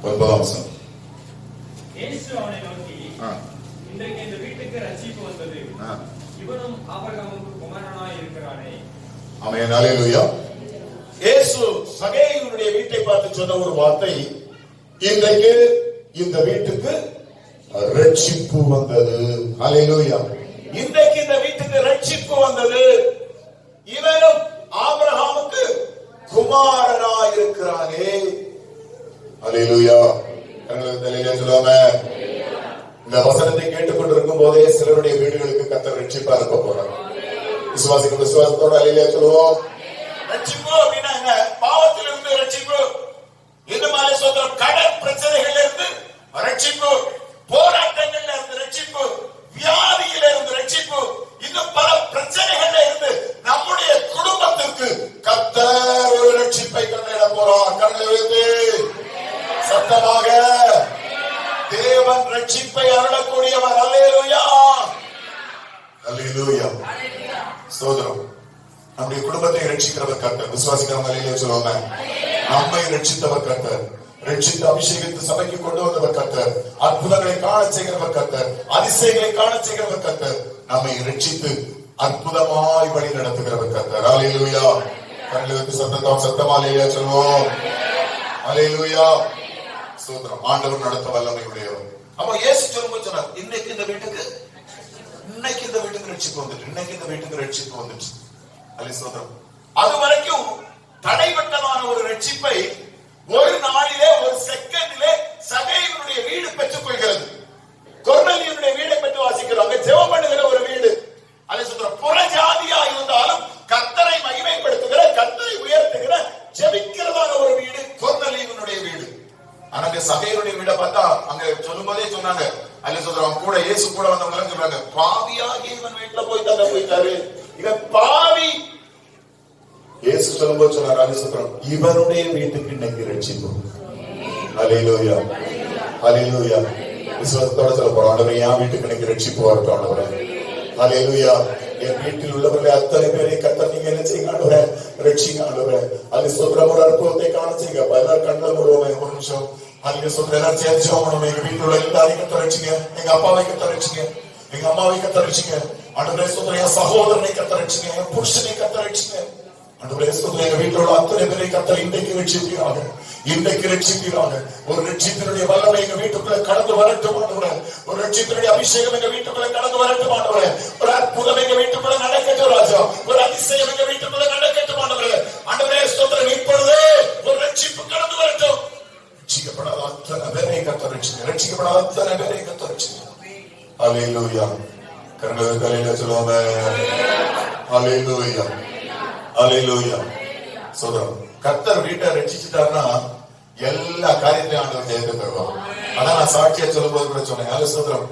9ஆம் வசனம். இயேசு அவனை நோக்கி, இன்றைக்கு இந்த வீட்டுக்கு ரட்சிப்பு வந்தது, இவனும் ஆபிரகாமுக்கு குமாரனாய் இருக்கிறானே. ஆமென். ஹல்லேலூயா. இயேசு சகேயுடைய வீட்டை பார்த்து சொன்ன ஒரு வார்த்தை, இன்றைக்கு இந்த வீட்டுக்கு ரட்சிப்பு வந்தது. ஹல்லேலூயா. இன்றைக்கு இந்த வீட்டுக்கு ரட்சிப்பு வந்தது, இவனும் ஆபிரகாமுக்கு குமாரனாய் இருக்கிறானே. ஹல்லேலூயா. கண்களை சொல்லுவாங்க. இந்த வசனத்தை கேட்டுக்கொண்டிருக்கும் போதே சிலருடைய வீடுகளுக்கு கர்த்தர் ரட்சிப்பா இருக்க போறார். விசுவாசத்தோட ஹல்லேலூயா சொல்லுவோம். ரட்சிப்பு அப்படின்னா என்ன? பாவத்திலிருந்து ரட்சிப்பு, இன்னும் சொல்றோம் கடன் பிரச்சனைகள்ல இருந்து ரட்சிப்பு, போராட்டங்கள்ல இருந்து ரட்சிப்பு, வியாதியில இருந்து ரட்சிப்பு, இன்னும் பல பிரச்சனைகள்ல இருந்து நம்முடைய குடும்பத்திற்கு கர்த்தர் ஒரு ரட்சிப்பை கட்டளையிட போறார். கண்களை வைத்து சத்தமாக தேவன் ரட்சிப்பை அருளக்கூடியவர். அல்லேலூயா, அல்லேலூயா, ஸ்தோத்திரம். நம்முடைய குடும்பத்தை ரட்சிக்கிறவர் கர்த்தர். விசுவாசிக்கிறவங்க அல்லேலூயா சொல்லுவாங்க. நம்மை ரட்சித்தவர் கர்த்தர், ரட்சித்து அபிஷேகித்து சபைக்கு கொண்டு வந்தவர் கர்த்தர், அற்புதங்களை காண செய்கிறவர் கர்த்தர், அதிசயங்களை காண செய்கிறவர் கர்த்தர், நம்மை ரட்சித்து அற்புதமாய் வழி நடத்துகிறவர் கர்த்தர். அல்லேலூயா. கண்களுக்கு சத்தமா அல்லேலூயா சொல்லுவோம். அல்லேலூயா, ஸ்தோத்திரம். ஆண்டவர் நடத்த வல்லமை உடையவர். அப்ப இயேசு சொல்லும்போது சொன்னார், இன்னைக்கு இந்த வீட்டுக்கு ரட்சிப்பு வந்துட்டு, இன்னைக்கு இந்த வீட்டுக்கு ரட்சிப்பு வந்துட்டு. அல்லே ஸ்தோத்திரம். அது வரைக்கும் தடைபட்டதான ஒரு ரட்சிப்பை ஒரு நாளிலே, ஒரு செகண்டிலே சகேயுடைய வீடு பெற்றுக் கொள்கிறது. கொர்நேலியுடைய வீடை பெற்று வாசிக்கிறாங்க. ஜெபம் பண்ணுகிற ஒரு வீடு. அல்லே ஸ்தோத்திரம். புறஜாதியா இருந்தாலும் கர்த்தரை மகிமைப்படுத்துகிற, கர்த்தரை உயர்த்துகிற, ஜெபிக்கிறதான ஒரு வீடு கொர்நேலியுடைய வீடு. ஆனா சகேயுடைய வீடை பார்த்தா அங்க சொல்லும் போதே சொன்னாங்க, அல்ல சொல்றாங்க, கூட இயேசு கூட வந்தவங்க சொல்றாங்க, பாவியாகி இவன் வீட்டுல போயிட்டாரு, இவன் பாவி. இயேசு சொல்லும்போது சொன்னார், அல்ல சொல்றாங்க, இவனுடைய வீட்டுக்கு இன்னைக்கு ரட்சிப்பு. அல்லேலூயா, அல்லேலூயா. விசுவாசத்தோட சொல்ல போறோம், ஆண்டவரே என் வீட்டுக்கு இன்னைக்கு ரட்சிப்பு வரட்டும் ஆண்டவரே. அல்லேலூயா. என் வீட்டில் உள்ளவர்கள் அத்தனை பேரை கர்த்தர் நீங்க என்ன செய்யுங்க ஆண்டவரே, ரட்சிங்க ஆண்டவரே. அது சொல்ற ஒரு அற்புதத்தை காண செய்யுங்க. எல்லாரும் கண்கள் மூடுவோம் ஒரு நிமிஷம். அதுக்கு சொல்ற எல்லாரும் சேர்ந்து ஜெபம். எங்க வீட்டுல உள்ள எல்லாரையும் கர்த்தர் ரட்சிங்க. எங்க அப்பாவை கர்த்தர் ரட்சிங்க, எங்க அம்மாவை கர்த்தர் ரட்சிங்க ஆண்டவரே. சொல்ற என் சகோதரனை கர்த்தர் ரட்சிங்க, என் புருஷனை கர்த்தர் ரட்சிங்க ஆண்டவரே. சொல்ற எங்க வீட்டுல உள்ள அத்தனை பேரை கர்த்தர் இன்றைக்கு ரட்சிப்பீராக, இன்றைக்கு ரட்சிப்பீராக. ஒரு ரட்சிப்பினுடைய வல்லமை எங்க வீட்டுக்குள்ள கடந்து வரட்டும் ஆண்டவரே. ஒரு ரட்சிப்பினுடைய அபிஷேகம் எங்க வீட்டுக்குள்ள கடந்து வரட்டும் ஆண்டவரே. ஒரு அற்புதம் எங்க வீட்டுக்குள்ள நடக்கட்டும் ராஜா. ஒரு அதிசயம் எங்க வீட்டுக்குள்ள நடக்கட்டும் ஆண்டவரே. ஆண்டவரே ஸ்தோத்திரம். இப்பொழுது ஒரு ரட்சிப்பு கடந்து வரட்டும். ரட்சிக்கப்படாத அத்தனை பேரை கர்த்தர் ரட்சிங்க, ரட்சிக்கப்படாத அத்தனை பேரை கர்த்தர் ரட்சிங்க. அல்லேலூயா. கர்த்தருக்கு அல்லேலூயா சொல்லுவாங்க. அல்லேலூயா, அல்லேலூயா. ஸ்தோத்திரம். கர்த்தர் வீட்டை ரட்சிச்சுட்டாருன்னா எல்லா காரியத்திலையும் ஆண்டவர் ஜெயத்தை தருவார். அதான் நான் சாட்சியா சொல்லும் போது கூட சொன்னேன். ஸ்தோத்திரம்.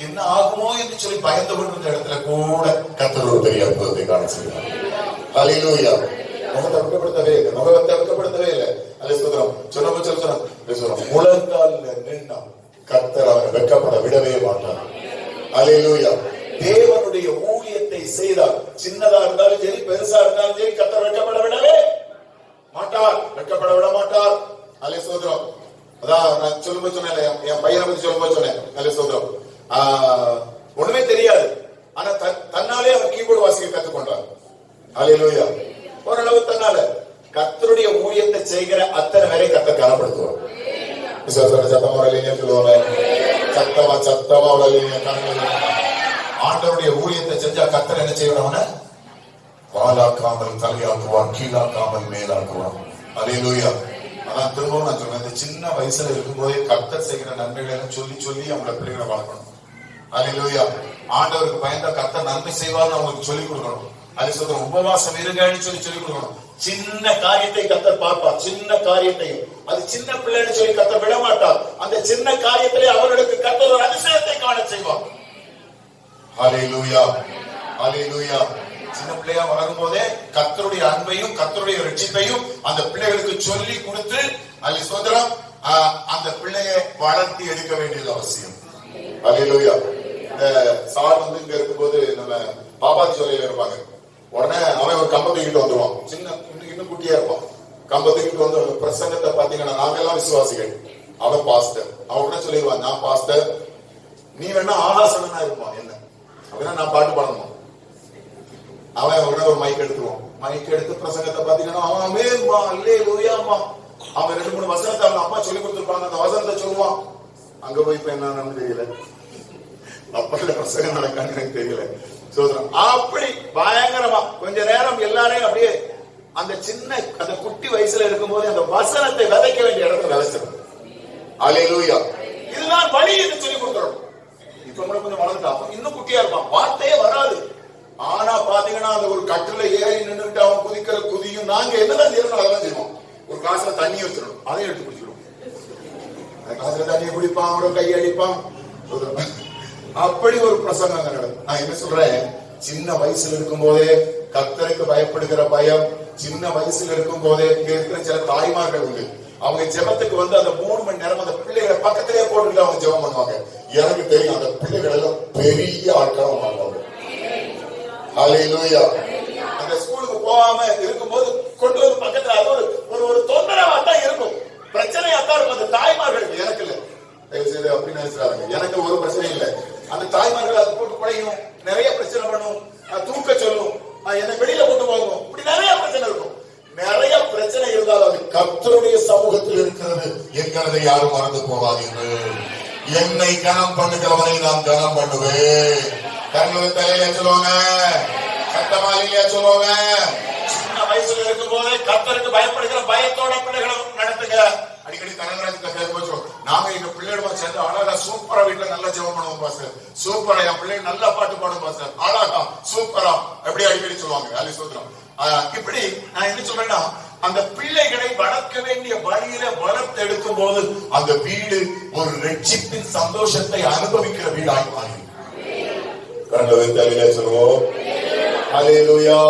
என்ன ஆகுமோ என்று சொல்லி பயந்து கொண்டிருந்த இடத்துல கூட கர்த்தர் ஒரு பெரிய அற்புதத்தை காண செய்வார். அல்லேலூயா. முகத்தை வெட்கப்படுத்தவே இல்லை, முகத்தை வெட்கப்படுத்தவே இல்லை. அல்லே ஸ்தோத்திரம். சொல்லுவோம், முழங்கால்ல நின்னா கர்த்தர் அவரை வெட்கப்பட விடவே மாட்டார். அல்லேலூயா. தேவனுடைய ஊழியத்தை செய்தால், சின்னதா இருந்தாலும் சரி, பெருசா இருந்தாலும் சரி, கர்த்தர் வெட்கப்பட விடவே மாட்டார், வெட்கப்பட விட மாட்டார். அல்லே ஸ்தோத்திரம். அதான் நான் சொல்லும்போது சொன்னேன், என் பையனை பத்தி சொல்லும்போது சொன்னேன். அல்லே ஸ்தோத்திரம். ஒண்ணுமே தெரியாது, ஆனா தன்னாலே அவர் கீபோர்டு வாசிக்க கத்துக்கொண்டார். அல்லேலூயா. ஓரளவு தன்னால கர்த்தருடைய ஊழியத்தை செய்கிற அத்தனை பேரை கர்த்தர் கனப்படுத்துவார். சத்தமா ஆண்டவருடைய ஊழியத்தை செஞ்சா கர்த்தர் என்ன செய்வார்? வாலாக்காமல் தலையாக்குவார், கீழாக்காமல் மேலாக்குவார். அல்லேலூயா. அதான் திரும்பவும் நான் சொல்றேன், இந்த சின்ன வயசுல இருக்கும்போதே கர்த்தர் செய்கிற நன்மைகளை சொல்லி சொல்லி அவங்கள பிள்ளைகளை வளர்க்கணும். அல்லேலூயா. ஆண்டவருக்கு பயந்த கர்த்தர் நன்மை செய்வார்னு அவங்களுக்கு சொல்லிக் கொடுக்கணும். அது சொல்ற உபவாசம் இருங்கன்னு சொல்லி கொடுக்கணும். சின்ன காரியத்தை கர்த்தர் பார்ப்பார், சின்ன காரியத்தையும். அது சின்ன பிள்ளைன்னு சொல்லி கர்த்தர் விட மாட்டார். அந்த சின்ன காரியத்திலே அவர்களுக்கு கர்த்தர் ஒரு அதிசயத்தை காண செய்வார். ஹல்லேலூயா, ஹல்லேலூயா. சின்ன பிள்ளையா வளரும் போதே கர்த்தருடைய அன்பையும் கர்த்தருடைய ரட்சிப்பையும் அந்த பிள்ளைகளுக்கு சொல்லி கொடுத்து அல்லி சோதரம் அந்த பிள்ளையை வளர்த்தி எடுக்க வேண்டியது அவசியம். ஹல்லேலூயா. இந்த சார் வந்து இங்க இருக்கும்போது நம்ம பாபாஜி சொல்லையில இருப்பாங்க. உடனே அவன் ஒரு கம்பை தூக்கிட்டு வந்துருவான். சின்ன இன்னும் குட்டியா இருப்பான். கம்பை தூக்கிட்டு வந்து பிரசங்கத்தை பாத்தீங்கன்னா நாங்கெல்லாம் விசுவாசிகள். அவன் பாஸ்டர். அவன் கூட சொல்லிடுவான், நான் பாஸ்டர், நீ வேணா ஆகாசனா இருப்பான். என்ன அப்படின்னா நான் பாட்டு பாடணும். அவன் கூட ஒரு மைக் எடுத்துருவான். மைக் எடுத்து பிரசங்கத்தை பாத்தீங்கன்னா அவன் அமேன்பா, அல்லேலூயாம்பா. அவன் 2-3 வசனத்தை அவன் அம்மா சொல்லி கொடுத்துருப்பாங்க, அந்த வசனத்தை சொல்லுவான். அங்க போய் இப்ப என்னன்னு தெரியல, அப்படி பிரசங்கம் நடக்கான்னு எனக்கு தெரியல. சோதரம் அப்படி பயங்கரமா கொஞ்ச நேரம் எல்லாரையும் அப்படியே அந்த சின்ன அந்த குட்டி வயசுல இருக்கும் போது அந்த வசனத்தை விதைக்க வேண்டிய இடத்துல விதைச்சிடும். அல்லேலூயா. இதுதான் வழி என்று சொல்லி கொடுக்கிறோம். இப்ப கூட கொஞ்சம் வளர்ந்துட்டான், இன்னும் குட்டியா இருப்பான், வார்த்தையே வராது. ஆனா பாத்தீங்கன்னா அந்த ஒரு கட்டுல ஏறி நின்றுட்டு அவன் குதிக்கிற குதியும் நாங்க என்னதான் செய்யணும் அதெல்லாம் செய்வோம். ஒரு காசுல தண்ணி வச்சிடணும், அதையும் எடுத்து குடிச்சிடும். அந்த காசுல தண்ணியை குடிப்பான், அவரோட கையை அடிப்பான். அப்படி ஒரு பிரசங்கம் நடக்கும். நான் என்ன சொல்றேன், சின்ன வயசுல இருக்கும் போதே கர்த்தருக்கு பயப்படுகிற பயம், சின்ன வயசுல இருக்கும் போதே இங்க இருக்கிற சில தாய்மார்கள் உண்டு. அவங்க ஜெபத்துக்கு வந்து அந்த 3 மணி நேரம் அந்த பிள்ளைகளை பக்கத்திலேயே போட்டுட்டு அவங்க ஜெபம் பண்ணுவாங்க. எனக்கு தெரியும் அந்த பிள்ளைகள் எல்லாம் பெரிய ஆட்களும் வாழ்வாங்க. ஹல்லேலூயா. அந்த ஸ்கூலுக்கு போகாம இருக்கும்போது கொண்டு வந்து பக்கத்துல அது ஒரு தொந்தரவா தான் இருக்கும், பிரச்சனையா தான் இருக்கும் அந்த தாய்மார்களுக்கு. எனக்கு இல்ல, அப்படி நினைச்சாங்க, எனக்கு ஒரு பிரச்சனை இல்லை. அந்த தாய்மார்கள் அதை போட்டு குறையும், நிறைய பிரச்சனை பண்ணும், தூக்க சொல்லும், என்னை வெளியில கொண்டு போகணும், இப்படி நிறைய பிரச்சனை இருக்கும். நிறைய பிரச்சனை இருந்தாலும் அது கர்த்தருடைய சமூகத்தில் இருக்கிறது என்கிறதை யாரும் மறந்து போகாதீர்கள். என்னை கனம் பண்ணுகிறவனை நான் கனம் பண்ணுவேன். கண்ணுக்கு தலையில சொல்லுவாங்க, சட்டமாலியா சொல்லுவாங்க. சின்ன வயசுல இருக்கும் போதே கர்த்தருக்கு பயப்படுகிற பயத்தோட பிள்ளைகளை நடத்துங்க. அடிக்கடி கனகராஜ் நாங்க எங்க பிள்ளையோட சேர்ந்து அழகா சூப்பரா வீட்டுல நல்லா ஜெபம் பண்ணுவோம் பாஸ்டர், சூப்பரா என் பிள்ளைங்க நல்லா பாட்டு பாடும் பாஸ்டர், அழகா சூப்பரா எப்படி அடிக்கடி சொல்லுவாங்க. அல்லி சோத்திரம். இப்படி நான் என்ன சொல்றேன்னா, அந்த பிள்ளைகளை வளர்க்க வேண்டிய வழியில வளர்த்தெடுக்கும் போது அந்த வீடு ஒரு ரட்சிப்பின் சந்தோஷத்தை அனுபவிக்கிற வீடாய் மாறி கண்டதை சொல்லுவோம். அல்லேலூயா,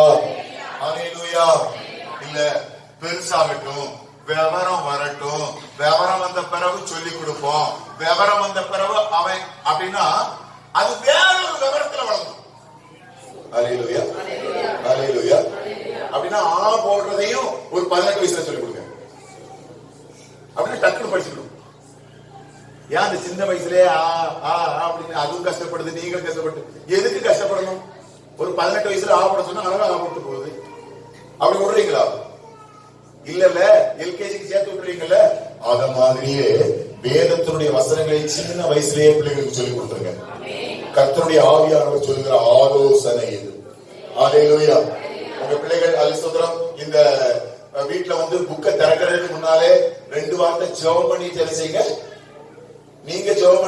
அல்லேலூயா. இல்ல பெருசாகட்டும், விவரம் வரட்டும், விவரம் வந்த பிறகு சொல்லி கொடுப்போம், விவரம் வந்த பிறகு அவன் அப்படின்னா அது வேற ஒரு விவரத்துல வளர்ந்து. அல்லேலூயா, அல்லேலூயா. அப்படின்னா போடுறதையும் ஒரு 18 வயசுல சொல்லி கொடுங்க அப்படின்னு டக்குனு படிச்சுக்கணும். ஏன் அந்த சின்ன வயசுலயே அப்படின்னு அதுவும் கஷ்டப்படுது, நீங்களும் கஷ்டப்பட்டு எதுக்கு கஷ்டப்படணும்? ஒரு 18 வயசுல போட சொன்னா அழகா போட்டு போகுது. அப்படி விடுறீங்களா? இல்ல எல்கேஜிக்கு சேர்த்து விட்டுறீங்கல்ல. அத மாதிரியே வேதத்தினுடைய வசனங்களை சின்ன வயசுலயே பிள்ளைகளுக்கு சொல்லி கொடுத்துருங்க. கர்த்தருடைய ஆவியானவர் சொல்லுகிற ஆலோசனை இது. அல்லேலூயா. உங்க பிள்ளைகள் அல்லேலூயா இந்த வீட்டுல வந்து புக்கை திறக்கிறதுக்கு முன்னாலே 2 வார்த்தை ஜெபம் பண்ணிட்டு என்ன செய்யுங்க. நீங்க ஜெபம்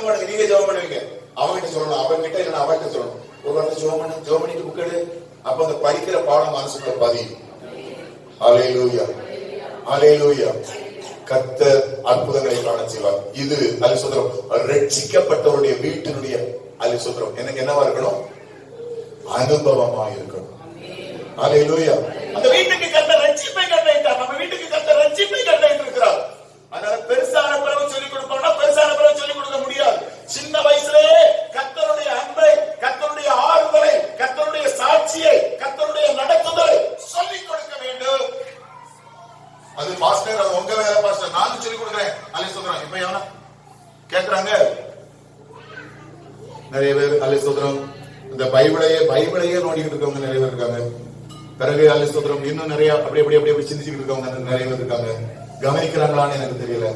பண்ணுவீங்க, அவன்கிட்ட சொல்லணும், அவன்கிட்ட இல்லைன்னா அவன்கிட்ட சொல்லணும். ஒரு வார்த்தை ஜெபம் பண்ணிட்டு புக் எடு. அப்ப அந்த படிக்கிற பாடம் மனசுக்குள்ள பதியும். அல்லேலூயா, அல்லேலூயா. கர்த்தர் அற்புதங்களை காண செய்வார். இது அல்லேலூயா ரட்சிக்கப்பட்டவருடைய வீட்டினுடைய அல்லேலூயா எனக்கு என்னவா இருக்கணும்? அனுபவமா இருக்கணும். அல்லேலூயா. அந்த வீட்டுக்கு கர்த்தர் ரட்சிப்பை கட்டளையிட்டார். நம்ம வீட்டுக்கு கர்த்தர் ரட்சிப்பை கட்டளையிட்டு இருக்கிறார். அதனால பெருசான பிறகு சொல்லிக் கொடுப்போம்னா பெருசான பிறகு சொல்லிக் கொடுக்க முடியாது. சின்ன வயசுலயே கர்த்தருடைய அன்பை, கர்த்தருடைய ஆறுதலை, கர்த்தருடைய சாட்சியை, கர்த்தருடைய நடத்துதலை சொல்லிக் கொடுக்க வேண்டும். அது பாஸ்டர், அது உங்க வேலை பாஸ்டர், நானும் சொல்லிக் கொடுக்கிறேன் அல்ல சொல்றேன். இப்ப எவனா கேக்குறாங்க நிறைய பேர் அல்ல சொல்றோம். இந்த பைபிளையே நோண்டிக்கிட்டு இருக்கவங்க நிறைய பேர் இருக்காங்க. பிறகு அல்ல சொல்றோம் இன்னும் நிறைய அப்படி சிந்திச்சுக்கிட்டு இருக்கவங்க நிறைய பேர் இருக்காங்க. கவனிக்கிறாங்களான்னு எனக்கு தெரியல.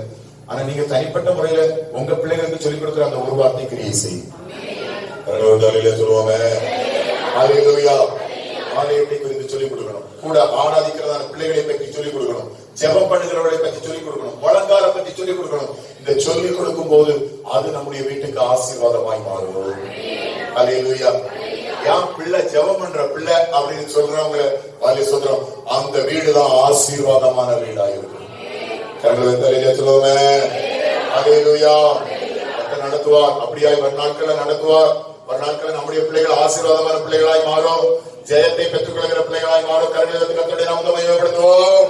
ஆனா நீங்க தனிப்பட்ட முறையில உங்க பிள்ளைகளுக்கு சொல்லிக் கொடுக்கிற அந்த ஒரு வார்த்தை கிரியை செய்யும். சொல்லுவாங்க அல்லேலூயா. ஆலயத்தை குறித்து சொல்லிக் கொடுக்கணும். கூட ஆராதிக்கிறதான பிள்ளைகளை பற்றி சொல்லிக் கொடுக்கணும். ஜெபம் பண்ணுகிறவர்களை பற்றி சொல்லிக் கொடுக்கணும். முழங்கால பற்றி சொல்லிக் கொடுக்கணும். இந்த சொல்லிக் கொடுக்கும் போது அது நம்முடைய வீட்டுக்கு ஆசீர்வாதமாய் மாறும். அல்லேலூயா. என் பிள்ளை ஜெபம் பண்ற பிள்ளை அப்படின்னு சொல்றவங்க சொல்றோம், அந்த வீடுதான் ஆசீர்வாதமான வீடா இருக்கும். நடத்துவார். அப்படியாய் நாட்களை நடத்துவார். நாட்களை நம்முடைய பிள்ளைகள் ஆசீர்வாதமான பிள்ளைகளாய் மாறும். ஜெயத்தை பெற்றுக் கொள்கிற பிள்ளைகளாய் மாறும். கருணையை நாம் மையப்படுத்துவோம்.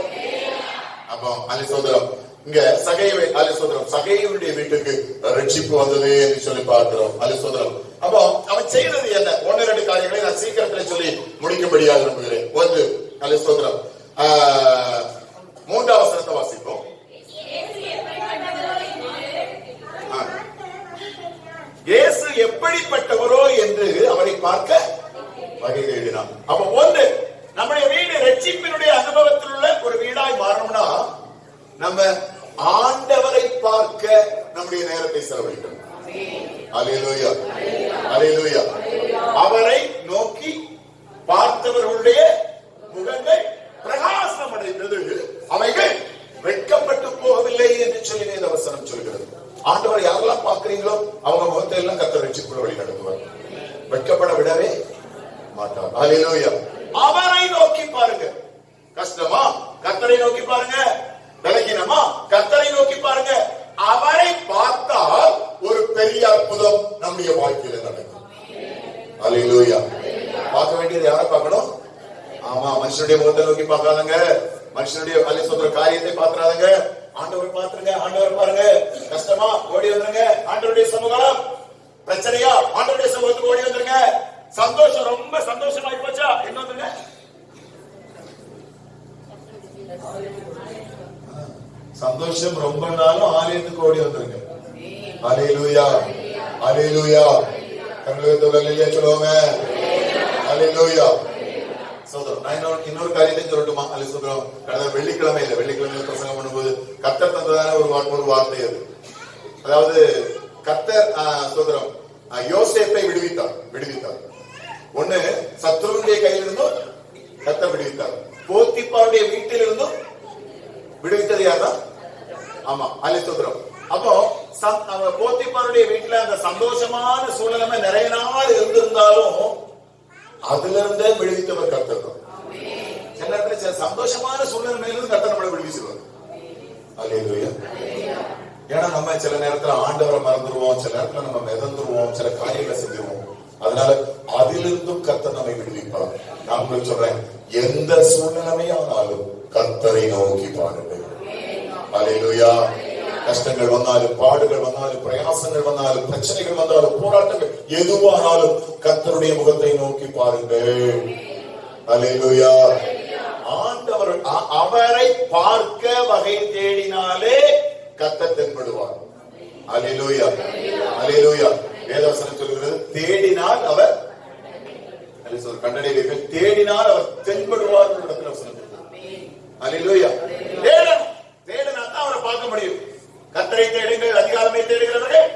அப்போ அல்ல சோதரம் இங்க சகையுடைய வீட்டுக்கு ரட்சிப்பு வந்தது என்று சொல்லி பார்க்கிறோம். அல்ல சோதரம். அப்போ அவன் செய்தது என்ன? 1-2 காரியங்களை நான் சீக்கிரத்தில் சொல்லி முடிக்கும்படியாக விரும்புகிறேன். 1 அல்ல சோதரம் 3ஆம் வசனத்தை வாசிப்போம். பார்க்க வகை தேடினான். அப்ப ஒன்று, நம்முடைய வீடு ரட்சிப்பினுடைய அனுபவத்தில் உள்ள ஒரு வீடாய் மாறணும்னா நம்ம ஆண்டவரை பார்க்க நம்முடைய நேரத்தை செலவழிக்கணும். அல்லேலூயா, அல்லேலூயா. அவரை நோக்கி பார்த்தவர்களுடைய முகங்கள் பிரகாசம் அடைந்தது, அவைகள் வெட்கப்பட்டு போகவில்லை என்று சொல்லி இந்த வசனம் சொல்கிறது. ஆண்டவரை யாரெல்லாம் பார்க்கிறீங்களோ அவங்க முகத்தை எல்லாம் கர்த்தர் ரட்சிப்புக்குள்ள வழி நடத்துவார். வெட்கப்பட விடவே மாட்டார். அல்லேலூயா. அவரை நோக்கி பாருங்க. கஷ்டமா? கர்த்தரை நோக்கி பாருங்க. விலகினமா? கர்த்தரை நோக்கி பாருங்க. அவரை பார்த்தால் ஒரு பெரிய அற்புதம் நம்முடைய வாழ்க்கையில நடக்கும். அல்லேலூயா. பார்க்க வேண்டியது யாரை பார்க்கணும்? ஆமா, மனுஷனுடைய முகத்தை நோக்கி பார்க்காதங்க. மனுஷனுடைய சொல்ற காரியத்தை பாத்துறாதங்க. ஆண்டவர் பாத்துருங்க. ஆண்டவர் பாருங்க. கஷ்டமா? ஓடி வந்துருங்க. ஆண்டவருடைய சமூகம். பிரச்சனையா? ஆண்டவருடைய சமூகத்துக்கு ஓடி வந்துருங்க. சந்தோஷம், ரொம்ப சந்தோஷமாயி போச்சா? என்ன வந்துருங்க. சந்தோஷம் ரொம்ப நாளும் ஆலயத்துக்கு ஓடி வந்துருங்க. அல்லேலூயா, அல்லேலூயா. கண்களுக்கு சொல்லுவாங்க. அல்லேலூயா. இன்னொரு காரியத்தை சொல்லட்டுமா? அல்ல சொல்றோம். கடந்த வெள்ளிக்கிழமையில பிரசங்கம் பண்ணும்போது கர்த்தர் தந்ததான ஒரு வார்த்தை அது. அதாவது கர்த்தர் சொல்றோம் யோசேப்பை விடுவித்தார். ஒண்ணு, சத்துருடைய கையிலிருந்தும் கர்த்தர் விடுவித்தார். போத்திப்பாருடைய வீட்டிலிருந்தும் விடுவித்தது யார்தான்? ஆமா, அல்ல சொல்றோம். அப்போ போத்திப்பாருடைய வீட்டுல அந்த சந்தோஷமான சூழ்நிலை நிறைய நாள் இருந்திருந்தாலும் அதுல இருந்தே விடுவித்தவர் கர்த்தர் தான். சில நேரத்துல சந்தோஷமான சூழ்நிலையிலிருந்து கர்த்தர் நம்மளை விடுவிச்சிருவார். அல்லேலூயா. ஏன்னா நம்ம சில நேரத்துல ஆண்டவரை மறந்துடுவோம், சில நேரத்துல நம்ம மிதந்துருவோம், சில காரியங்களை செஞ்சிருவோம். அதனால அதிலிருந்தும் கர்த்தர் நம்மை விடுவிப்பார். நான் உங்களுக்கு சொல்றேன், எந்த சூழ்நிலையானாலும் கர்த்தரை நோக்கி பாருங்கள். அல்லேலூயா. கஷ்டங்கள் வந்தாலும், பாடுகள் வந்தாலும், பிரயாசங்கள் வந்தாலும், பிரச்சனைகள் வந்தாலும், போராட்டங்கள் எதுவானாலும் கர்த்தருடைய முகத்தை நோக்கி பாருங்கள். அல்லேலூயா. ஆண்டவர் அவரை பார்க்க வகை தேடினாலே கர்த்தர் தென்படுவார். அல்லேலூயா, அல்லேலூயா. வேதவசனம் சொல்கிறது, தேடினால் அவர் கண்டடைவீர்கள், தேடினால் அவர் தென்படுவார். அல்லேலூயா. தேடினா தான் அவரை பார்க்க முடியும். கர்த்தரை தேடுங்கள், அதிகாலமே தேடுகிறவர்கள்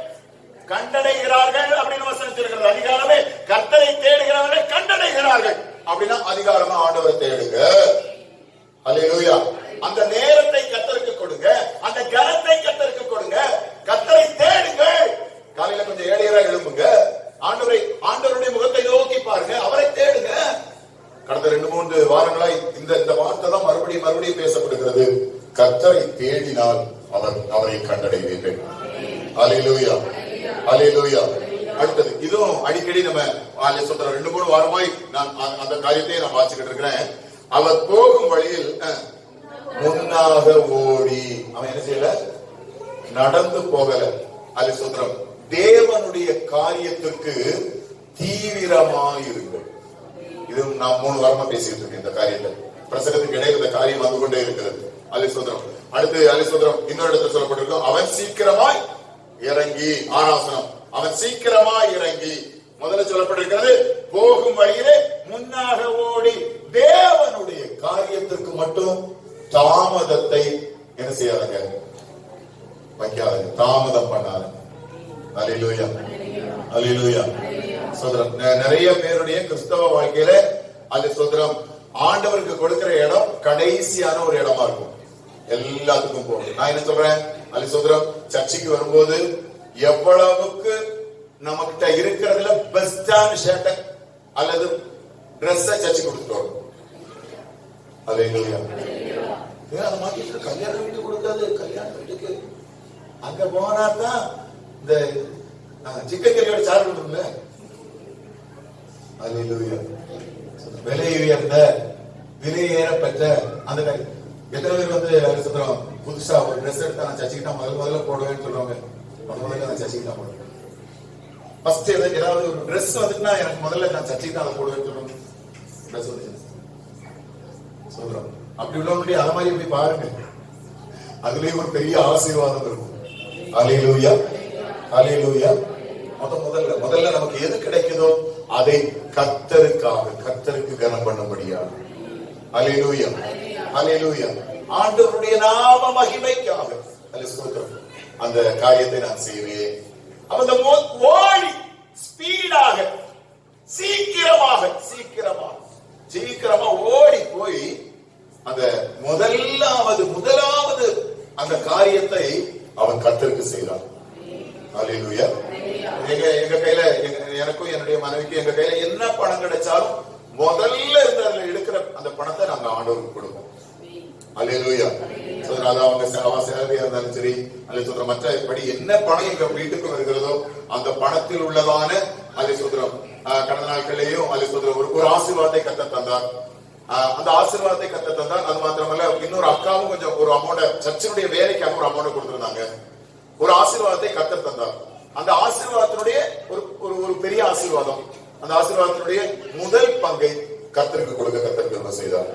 கண்டடைகிறார்கள் அப்படின்னு வசனம் சொல்கிறது. அதிகாலமே கர்த்தரை தேடுகிறவர்கள் கண்டடைகிறார்கள் அப்படின்னா அதிகாரமா ஆண்டவரை தேடுங்க. அல்லேலூயா. அந்த நேரத்தை கர்த்தருக்கு கொடுங்க, அந்த கனத்தை கர்த்தருக்கு கொடுங்க. கர்த்தரை தேடுங்கள். காலையில கொஞ்சம் ஏழையரா எழும்புங்க. ஆண்டவருடைய முகத்தை நோக்கி பாருங்க, அவரை தேடுங்க. கடந்த 2-3 வாரங்களாய் இந்த வார்த்தை தான் மறுபடியும் பேசப்படுகிறது. கர்த்தரை தேடினால் அவரை கண்டடைவீர்கள். அல்லேலூயா, அல்லேலூயா. அடுத்தது, இதுவும் அடிக்கடி நம்ம 2-3 வாரமாய் நான் அந்த காரியத்தை நான் வாசிக்கிட்டு இருக்கிறேன். அவர் போகும் வழியில் முன்னாக ஓடி, அவன் என்ன செய்யல? நடந்து போகல. அல்லேலூயா. தேவனுடைய காரியத்துக்கு தீவிரமாயிருங்கள். இது நான் 3 வாரமா பேசிட்டு இருக்கேன். இந்த காரியத்தை பிரசங்கத்துக்கு இடையில இந்த காரியம் வந்து கொண்டே இருக்கிறது. அல்லேலூயா. அடுத்து அல்லேலூயா இன்னொரு இடத்துல சொல்லப்பட்டிருக்கும், அவன் சீக்கிரமாய் இறங்கி, ஆராசனம், அவன் சீக்கிரமாய் இறங்கி. முதல்ல சொல்லப்பட்டிருக்கிறது, போகும் வழியிலே முன்னாக ஓடி. தேவனுடைய காரியத்திற்கு மட்டும் தாமதத்தை என்ன செய்யாதங்க, வைக்காதங்க, தாமதம் பண்ணாதங்க. அல்லேலூயா, அல்லேலூயா. சோதரம், நிறைய பேருடைய கிறிஸ்தவ வாழ்க்கையில அல்லேலூயா ஆண்டவருக்கு கொடுக்கிற இடம் கடைசியான ஒரு இடமா இருக்கும். எல்லாத்துக்கும் போகும். நான் என்ன சொல்றேன்? அல்லேலூயா, சர்ச்சைக்கு வரும்போது எவ்வளவுக்கு நமக்கிட்ட இருக்கிறதுல பெஸ்டான ஷர்ட் அல்லது டிரெஸ் சர்ச்சை கொடுத்துட்டு வரும். அல்லேலூயா. அதை மாத்திட்டு கல்யாண வீட்டு கொடுக்காது, கல்யாண வீட்டுக்கு அங்க போனா தான் இந்த சிக்கன் கறியோட சாறு கொடுக்கும்ல. அல்லேலூயா. விலை உயர்ந்த, விலை ஏறப்பட்ட அந்த எத்தனை பேர் வந்து சொல்றோம், புதுசா ஒரு ட்ரெஸ் எடுத்தா நான் சர்ச்சைக்கு முதல்ல போடுவேன்னு சொல்றாங்க. முதல்ல நான் சர்ச்சைக்கு தான் போடுவேன். ஃபர்ஸ்ட் ஏதாவது ஒரு ட்ரெஸ் வந்துட்டுனா எனக்கு முதல்ல நான் சர்ச்சைக்கு தான் அதை போடுவேன்னு சொல்றோம். ட்ரெஸ் வந்து சொல்றோம். அப்படி உள்ளவங்களுடைய அதை மாதிரி போய் பாருங்க, அதுலயும் ஒரு பெரிய ஆசீர்வாதம் இருக்கும். அல்லேலூயா, அல்லேலூயா. முதல்ல நமக்கு எது கிடைக்குதோ அதை கர்த்தருக்கு கனம் பண்ணும்படியா. அல்லேலூயா, அல்லேலூயா. ஆண்டவருடைய நாம மகிமைக்காக அந்த காரியத்தை நான் செய்வேன். அந்த ஓடி ஸ்பீடாக சீக்கிரமா ஓடி போய் அந்த முதலாவது அந்த காரியத்தை அவன் கர்த்தருக்கு செய்தான். அல்லேலூயா. எங்க கையில, எனக்கும் என்னுடைய மனைவிக்கு எங்க கையில என்ன பணம் கிடைச்சாலும் முதல்ல இருந்து அதுல எடுக்கிற அந்த பணத்தை நாங்க ஆண்டவருக்கு கொடுப்போம். அல்லேலூயா. அது அவங்க சேவையா இருந்தாலும் சரி, அல்லது சொல்ற மற்றபடி என்ன பணம் எங்க வீட்டுக்கு வருகிறதோ அந்த பணத்தில் உள்ளதான அல்லது சொல்றோம் கடந்த நாட்களையும் அல்லது சொல்ற ஒரு ஆசீர்வாதத்தை கத்த தந்தார். அந்த ஆசீர்வாதத்தை கத்த தந்தார். அது மாத்திரமல்ல, இன்னொரு அக்காவும் கொஞ்சம் ஒரு அமௌண்ட் சர்ச்சினுடைய வேலைக்காக ஒரு அமௌண்ட் கொடுத்திருந்தாங்க. ஒரு ஆசீர்வாதத்தை கத்த தந்தார். அந்த ஆசீர்வாதத்தினுடைய ஒரு பெரிய ஆசீர்வாதம், அந்த ஆசீர்வாதத்தினுடைய முதல் பங்கை கர்த்தருக்கு கொடுக்க கர்த்தருக்கு செய்தார்.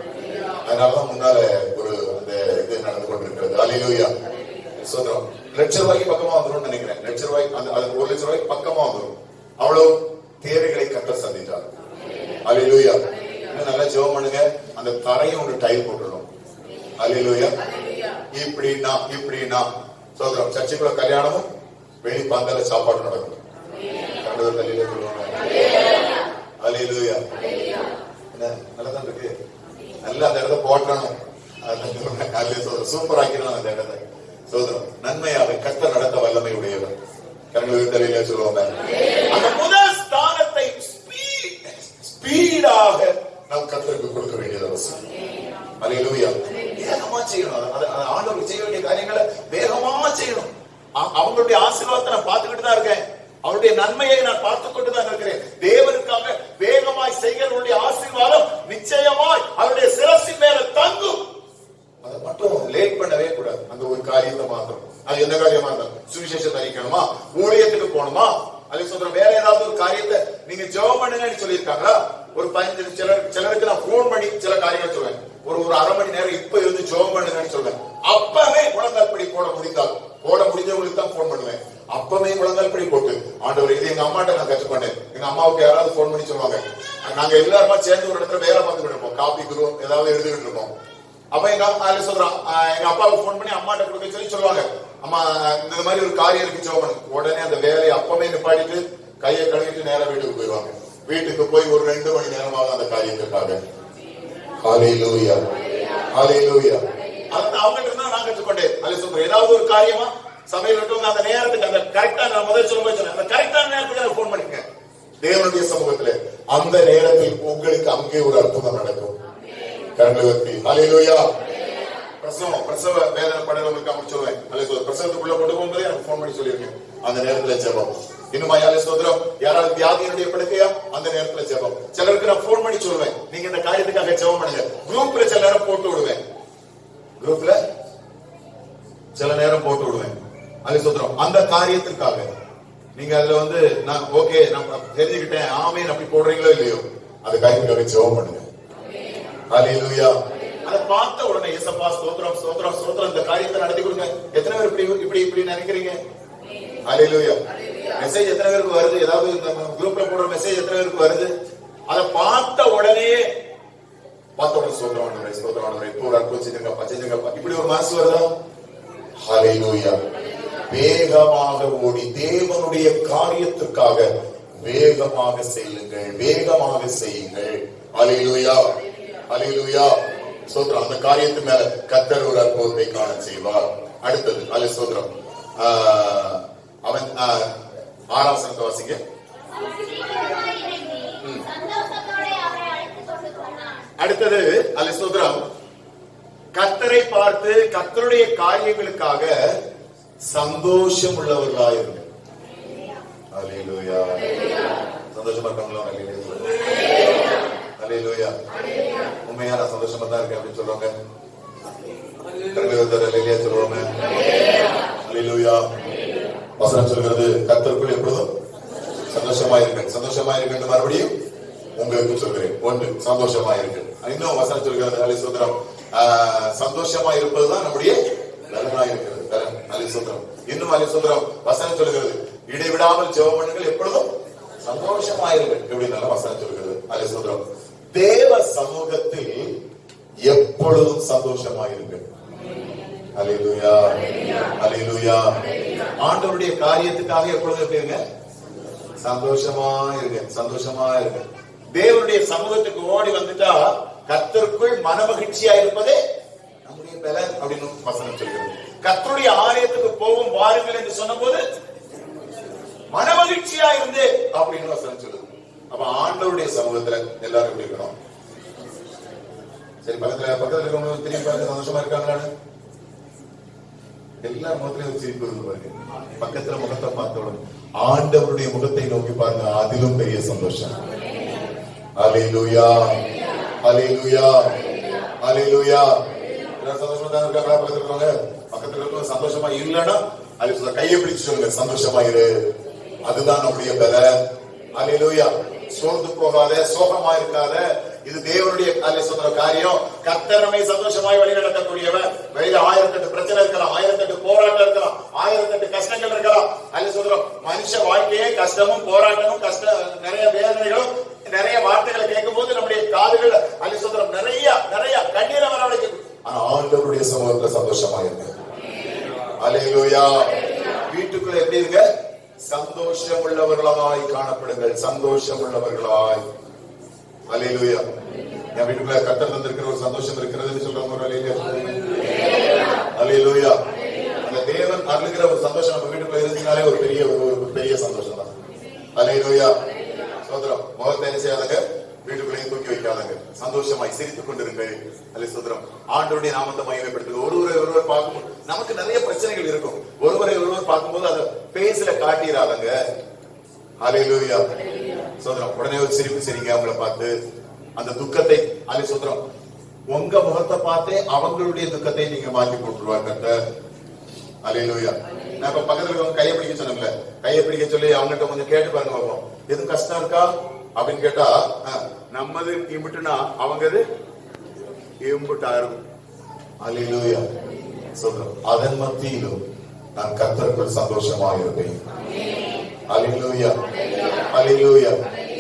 அதனாலதான் முன்னால ஒரு அந்த இது நடந்து கொண்டிருக்கிறது. அல்லேலூயா. சோதரம் ₹1,00,000 பக்கமா வந்துடும் நினைக்கிறேன். ₹1,00,000 அந்த ₹1,00,000 பக்கமா வந்துடும். அவ்வளவு தேவைகளை கர்த்தர் சந்தித்தார். அல்லேலூயா. இன்னும் நல்லா ஜெபம் பண்ணுங்க. அந்த தரையும் ஒரு டைல் போட்டுடும். அல்லேலூயா. இப்படின்னா சோதரம் சர்ச்சுக்குள்ள கல்யாணமும் வெளி பந்தல சாப்பாடு நடக்கும். அல்லேலூயா. நல்லதான் இருக்கு. நல்லா அந்த இடத்த போட்டணும், சூப்பர் ஆக்கிடணும் அந்த இடத்தை. சோதரம் நன்மையாக கர்த்தர் நடத்த வல்லமை உடையவர். கரங்களை தலையில சொல்லுவாங்க. அந்த முதல் ஸ்தானத்தை ஸ்பீடாக நாம் கர்த்தருக்கு கொடுக்க வேண்டியது அவசியம். அல்லேலூயா. வேகமா செய்யணும். ஆண்டவருக்கு செய்ய வேண்டிய காரியங்களை வேகமா செய்யணும். அவங்களுடைய ஆசீர்வாதத்தை நான் பார்த்துக்கிட்டு தான் இருக்கேன். அவருடைய நன்மையை நான் பார்த்துக் கொண்டுதான் இருக்கிறேன். தேவனுக்காக வேகமாய் செய்கிறவருடைய ஆசீர்வாதம் நிச்சயமாய் அவருடைய சிரசின் மேல தங்கும். அதை மட்டும் லேட் பண்ணவே கூடாது. அந்த ஒரு காரியத்தை மாத்திரம், அது எந்த காரியமா இருந்தாலும், சுவிசேஷத்தை அறிக்கணுமா, ஊழியத்துக்கு போகணுமா, அதுக்கு சொல்ற வேற ஏதாவது ஒரு காரியத்தை நீங்க ஜெபம் பண்ணுங்கன்னு சொல்லியிருக்காங்களா? ஒரு 15 சிலருக்கு நான் போன் பண்ணி சில காரியங்கள் சொல்லுவேன். ஒரு 1/2 மணி நேரம் இப்ப இருந்து ஜெபம் பண்ணுங்கன்னு சொல்லுவேன். அப்பவே முழங்கால் படி போட முடிஞ்சவங்களுக்கு தான் போன் பண்ணுவேன். அப்பவே முழங்கால் படி போட்டு, ஆண்டவர் இது எங்க அம்மாட்ட நான் கற்றுக்கொண்டேன். எங்க அம்மாவுக்கு யாராவது போன் பண்ணி சொல்லுவாங்க. நாங்க எல்லாருமா சேர்ந்து ஒரு இடத்துல வேலை பார்த்துக்கிட்டு இருப்போம். காப்பி குரூப் ஏதாவது எழுதிக்கிட்டு இருப்போம். அப்ப எங்க சொல்றான், எங்க அப்பாவுக்கு போன் பண்ணி அம்மாட்ட கொடுக்க சொல்லுவாங்க. அம்மா இந்த மாதிரி ஒரு காரியம் இருக்கு ஜெபம் பண்ணுங்க. உடனே அந்த வேலையை அப்பவே நிப்பாட்டிட்டு கையை கழுவிட்டு நேரம் வீட்டுக்கு போயிடுவாங்க. வீட்டுக்கு போய் ஒரு 2 மணி நேரமாவது அந்த காரியத்திற்காக. ஹல்லேலூயா, ஹல்லேலூயா. அதான் அவங்ககிட்ட இருந்தா நான் கற்றுக்கொண்டேன். அல்ல சொல்றேன், ஏதாவது ஒரு காரியமா சமையல் விட்டு அந்த நேரத்துக்கு அந்த கரெக்டா நான் முதல் சொல்ல அந்த கரெக்டான நேரத்துக்கு எனக்கு போன் பண்ணிருக்க தேவனுடைய சமூகத்துல. அந்த நேரத்தில் உங்களுக்கு அங்கே ஒரு அற்புதம் நடக்கும். கரங்களுக்கு ஹல்லேலூயா. பிரசவ வேதனை படுறவங்களுக்கு அப்படி சொல்லுவேன். அல்ல பிரசவத்துக்குள்ள கொண்டு போகும்போதே எனக்கு போன் பண்ணி சொல்லியிருக்கேன். அந்த நேரத்துல ஜெபம். இன்னும் சோதரம் யாராவது வியாதியினுடைய படுக்கையா, அந்த நேரத்துல ஜெபம். சிலருக்கு நான் போன் பண்ணி சொல்லுவேன், நீங்க இந்த காரியத்துக்காக ஜெபம் பண்ணுங்க. குரூப்ல சில நேரம் போட்டு விடுவேன். குரூப்ல சில நேரம் போட்டு விடுவேன். அது சொல்றோம் அந்த காரியத்திற்காக நீங்க அதுல நான் ஓகே நான் தெரிஞ்சுக்கிட்டேன் ஆமேன் அப்படி போடுறீங்களோ இல்லையோ, அந்த காரியத்துக்காக ஜெபம் பண்ணுங்க. ஹல்லேலூயா. அதை பார்த்த உடனே இயேசப்பா ஸ்தோத்திரம் ஸ்தோத்திரம் ஸ்தோத்திரம் இந்த காரியத்தை நடத்தி கொடுங்க. எத்தனை பேர் இப்படி நினைக்கிறீங்க? ஹல்லேலூயா. மெசேஜ் எத்தனை பேருக்கு வருது? ஏதாவது இந்த குரூப்ல போடுற மெசேஜ் எத்தனை பேருக்கு வருது? அதை பார்த்த உடனே ஸ்தோத்திரம் ஸ்தோத்திரம் இப்போ பச்சைங்கப்பா இப்படி ஒரு மனசு வருதா? ஹல்லேலூயா. வேகமாக ஓடி தேவனுடைய காரியத்துக்காக வேகமாக செல்லுங்கள், வேகமாக செய்யுங்கள். ஹல்லேலூயா, ஹல்லேலூயா. ஸ்தோத்திரம். அந்த காரியத்து மேல கர்த்தர் ஒரு அற்புதத்தை காண செய்வார். அடுத்தது அல்ல ஸ்தோத்திரம். அவன் 6ஆம் வசனத்தை வாசிங்க. அடுத்தது அல்ல ஸ்தோத்திரம். கர்த்தரை பார்த்து கர்த்தருடைய காரியங்களுக்காக சந்தோஷம் உள்ளவர்களாயிருங்க. அல்லேலூயா. சந்தோஷமா இருக்காங்களா? அல்லேலூயா. உண்மையா நான் சந்தோஷமா தான் இருக்கேன் அப்படின்னு சொல்லுவாங்க. சொல்லுவாங்க. அல்லேலூயா. வசனம் சொல்கிறது கர்த்தருக்குள் எப்பொழுதும் சந்தோஷமா இருக்கு. சந்தோஷமா இருக்கு மறுபடியும் உங்களுக்கு சொல்கிறேன். ஒன்று சந்தோஷமா இருக்கு. இன்னும் வசனம் சொல்கிறது அலிசோத்திரம். சந்தோஷமா இருப்பதுதான் நம்முடைய நலனா இருக்கிறது. அலிசோத்திரம். இன்னும் அலிசோத்திரம் வசனம் சொல்கிறது இடைவிடாமல் ஜெபம் பண்ணுங்கள், எப்பொழுதும் சந்தோஷமாயிருங்கள் எப்படின்னாலும் வசனம் சொல்கிறது. அல்ல சொல்றோம், தேவ சமூகத்தில் எப்பொழுதும் சந்தோஷமாயிருங்கள். அல்லேலூயா, அல்லேலூயா. ஆண்டவருடைய காரியத்துக்காக எப்பொழுதும் எப்படி இருங்க? சந்தோஷமா இருங்க, சந்தோஷமா இருங்க. தேவனுடைய சமூகத்துக்கு ஓடி வந்துட்டா கர்த்தருக்குள் மனமகிழ்ச்சியா இருப்பதே நம்முடைய பலன் அப்படின்னு வசனம் சொல்கிறது. கர்த்தருடைய ஆலயத்துக்கு போகும் வாருங்கள் என்று சொன்ன போது மனமகிழ்ச்சியா இருந்து அப்படின்னு வசனம் சொல்லுது. அப்ப ஆண்டவருடைய சமூகத்துல எல்லாரும் எப்படி இருக்கணும்? சரி, பக்கத்துல இருக்கவங்க திரும்பி பார்த்து சந்தோஷமா இருக்காங்களான்னு எல்லா முகத்திலையும் ஒரு சிரிப்பு இருக்கு பாருங்க. பக்கத்துல முகத்தை பார்த்தோம், ஆண்டவருடைய முகத்தை நோக்கி பாருங்க, அதிலும் பெரிய சந்தோஷம். அல்லேலூயா, அல்லேலூயா, அல்லேலூயா. சந்தோஷமா தான் இருக்காங்களா? பக்கத்துல இருக்கவங்க, பக்கத்துல இருக்கவங்க சந்தோஷமா இல்லைன்னா அது கையை பிடிச்சு சொல்லுங்க, சந்தோஷமா இரு, அதுதான் நம்முடைய பலன். அல்லேலூயா. சோர்ந்து போகாத, சோகமா இருக்காத, இது தேவனுடைய சொல்ற காரியம். கர்த்தர் நம்மை சந்தோஷமாய் வழி நடத்தக்கூடியவர். வெளியில 1008 பிரச்சனை இருக்கலாம், 1008 போராட்டம் இருக்கலாம், 1008 கஷ்டங்கள் இருக்கலாம். அல்ல சொல்றோம், மனுஷ வாழ்க்கையே கஷ்டமும் போராட்டமும், நிறைய வேதனைகளும், நிறைய வார்த்தைகளை கேட்கும் போது நம்முடைய காதுகள் அல்ல சொல்றோம் நிறைய நிறைய கண்ணீரை வரவழைக்கும். ஆனா ஆண்டவருடைய சமூகத்துல சந்தோஷமா இருக்கு. அல்லேலூயா. வீட்டுக்குள்ள எப்படி இருங்க? சந்தோஷம் உள்ளவர்களாய் காணப்படுங்கள், சந்தோஷம் உள்ளவர்களாய். அல்லேலூயா. என் வீட்டுக்குள்ள கர்த்தர் தந்திருக்கிற ஒரு சந்தோஷம் இருக்கிறதுன்னு சொல்றவங்க அல்லேலூயா. அந்த தேவன் அருளுகிற ஒரு சந்தோஷம் நம்ம வீட்டுக்குள்ள இருந்தீங்கனாலே ஒரு பெரிய சந்தோஷம் தான். அல்லேலூயா. சோதரம், முகத்தை என்ன செய்யாதங்க, வீட்டுக்குள்ளேயும் தூக்கி வைக்காதங்க, சந்தோஷமாய் சிரித்துக் கொண்டிருங்கள். அல்ல சோதரம், ஆண்டவருடைய நாமத்தை மகிமைப்படுத்துங்க. ஒருவர் பார்க்கும்போது நமக்கு நிறைய பிரச்சனைகள் இருக்கும், ஒருவர் பார்க்கும்போது அதை பேசல காட்டிடாதங்க. அல்லேலூயா. சோதரம், உடனே ஒரு சிரிப்பு சிரிங்க அவங்களை பார்த்து, அந்த துக்கத்தை அல்ல சோதரம் உங்க முகத்தை பார்த்தே அவங்களுடைய துக்கத்தை நீங்க மாற்றி போட்டுருவாங்க. அல்லேலூயா. நான் இப்ப பக்கத்துல கையை பிடிக்க சொன்னேன்ல, கையை பிடிக்க சொல்லி அவங்ககிட்ட கொஞ்சம் கேட்டு பாருங்க பார்ப்போம். எதுவும் கஷ்டம் இருக்கா அப்படின்னு கேட்டா, நம்மது இம்புட்டுனா அவங்கது இம்புட்டா இருக்கும். அல்லேலூயா. சொல்றோம், அதன் மத்தியிலும் நான் கர்த்தருக்குள் சந்தோஷமா இருப்பேன். அல்லேலூயா, அல்லேலூயா.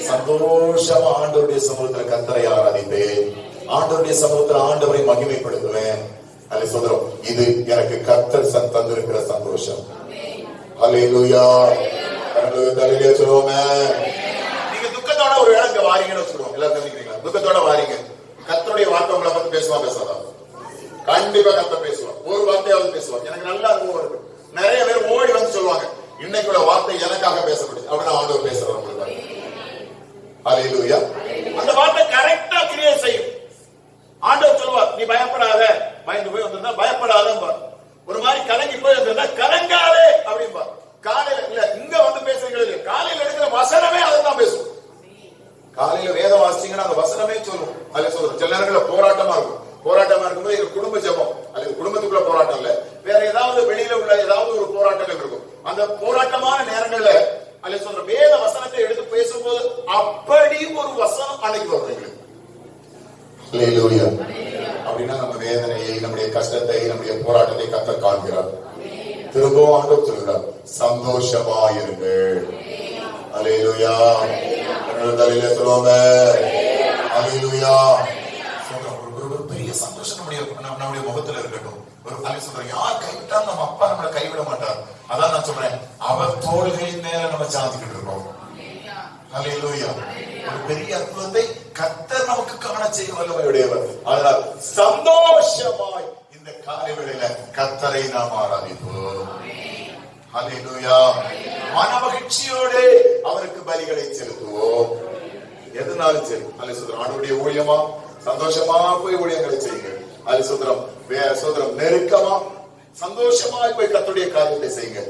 சந்தோஷமா ஆண்டவருடைய சமூகத்துல கர்த்தரை ஆராதிப்பேன், ஆண்டவருடைய சமூகத்துல ஆண்டவரை மகிமைப்படுத்துவேன். அல்ல சொல்றோம், இது எனக்கு கர்த்தர் தந்திருக்கிற சந்தோஷம். அல்லேலூயா. தலையிலே சொல்லுவோமே, நீங்க துக்கத்தோட ஒரு இடம் வாரீங்கன்னு சொல்லுவோம். எல்லாரும் தெரிஞ்சுக்கிறீங்களா? துக்கத்தோட வாரீங்க, கர்த்தருடைய வார்த்தை உங்களை பத்தி பேசாதா? கண்டிப்பா கர்த்தர் பேசுவான், ஒரு வார்த்தையாவது பேசுவான். எனக்கு நல்லா அனுபவம் இருக்கு. நிறைய பேர் ஓடி வந்து சொல்லுவாங்க, இன்னைக்குள்ள வார்த்தை எனக்காக பேசப்படுது அப்படின்னு ஆண்டவர் பேசுறோம். அல்லேலூயா. அந்த வார்த்தை கரெக்டா கிரியேட் செய்யும். ஆண்டவர் சொல்லுவார், நீ பயப்படாத, பயந்து போய் வந்திருந்தா பயப்படாத, ஒரு மாதிரி கலங்கி போய் வந்திருந்தா கலங்காதே அப்படின்பா. காலையில இல்ல இங்க வந்து பேசுறீங்க, காலையில எடுக்கிற வசனமே அதான் பேசும். காலையில வேதம் வாசிச்சீங்கன்னா அந்த வசனமே சொல்லும். அல்ல சொல்றோம், சில நேரங்களில் போராட்டமா இருக்கும். போராட்டமா இருக்கும்போது இது குடும்ப ஜெபம் அல்லது குடும்பத்துக்குள்ள போராட்டம் இல்ல, வேற ஏதாவது வெளியில உள்ள ஏதாவது ஒரு போராட்டங்கள் இருக்கும். அந்த போராட்டமான நேரங்கள்ல அல்ல சொல்ற வேத வசனத்தை எடுத்து பேசும்போது அப்படி ஒரு வசனம் அன்னைக்கு வரும். அல்லேலூயா. அப்படின்னா நம்ம வேதனையை, நம்முடைய கஷ்டத்தை, நம்முடைய போராட்டத்தை கர்த்தர் காண்கிறார். திரும்பவும் ஆண்டவர் சொல்கிறார், சந்தோஷமாயிருங்கள். அல்லேலூயா. தலையில சொல்லுவாங்க. அல்லேலூயா. ஒரு பெரிய சந்தோஷம் நம்முடைய முகத்துல இருக்கட்டும். ஒரு தலை சொல்றேன், யார் கைவிட்டாலும் நம்ம அப்பா நம்மளை கைவிட மாட்டார். அதான் நான் சொல்றேன், அவர் தோள்களின் மேல நம்ம சாதிக்கிட்டு இருக்கோம். அல்லேலூயா. ஒரு பெரிய அற்புதத்தை கர்த்தர் நமக்கு காண செய்ய வல்லமையுடையவர். அதனால் சந்தோஷமாய் இந்த காலை வேளையில கர்த்தரை நாம் ஆராதிப்போம். அல்லேலூயா. மனமகிழ்ச்சியோடு அவருக்கு பலிகளை செலுத்துவோம். எதுனாலும் சரி, அல்ல சொல்றோம், ஆண்டவருடைய ஊழியமா சந்தோஷமா போய் ஊழியங்களை செய்யுங்க. அல்ல சொல்றோம், சோதரம் நெருக்கமா சந்தோஷமாய் போய் கர்த்தருடைய காரியத்தை செய்யுங்க.